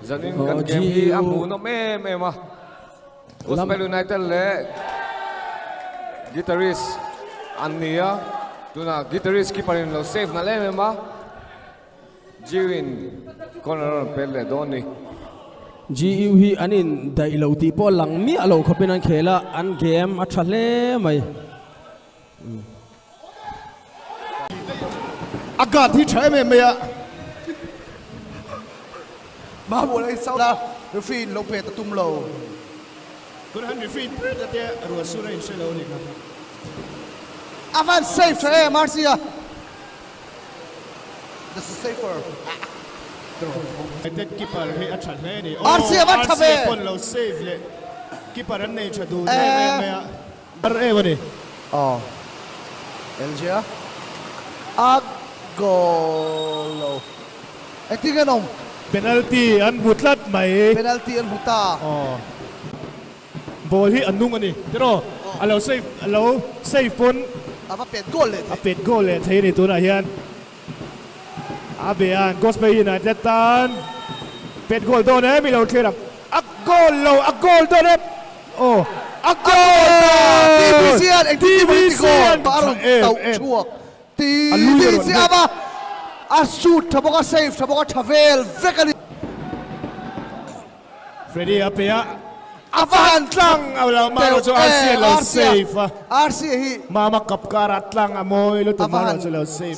zanin kan game hi amu no me ma Gospel United le guitarist Ania tuna guitarist keeper lo safe na le ma Jiwin corner pelle doni GU hi anin dai lo ti po lang mi alo khopin an khela an game a thale mai agat hi thai me me ya ba bo lai sau da referee lo pe ta tum loคุณฮันรีฟีดจะเตะรัวสุนัยเชลล์นี่ครับ avan safe thai Marcia this is safer ไอ้เด็กกีปาร์ให้อัดฉันเลยนี่ Marcia วัดทำไม คนเราเซฟเลยกีปาร์นั้นเนี่ยจะดูแน่ๆไหมอ่ะวันนี้อ๋อElgia Agolo ไอ้ที่กันน้อง penalty อันบุตรลัดไหม penalty อันบุตาอ๋อบอลที่อันนุ่งอันนี้เจ้าเราเซฟฟนอามาเป็นโกลเลยอาเป็ดโกลเลยเทนี่ตัวไหนยันอาเบียนกอสเปย์นะเจตันเป็ดโกลตัวนี้มีเราเคลียร์อักโกลเราอักโกลตัวนี้โอ้อักโกลทีวีเซียนเอ็งทีวีเซียนบารุนเต่าชั่วทีวีเซียนมาอาสูดทับก็เซฟทับก็ทเวลเวกันเฟรดดี้อาเปียอาฟันตังเอาเรามาเราจะอาเซียนเราเซฟอาร์เซียฮีมากับการัดตังอโมยเราตัวมาเราจะเราเซฟ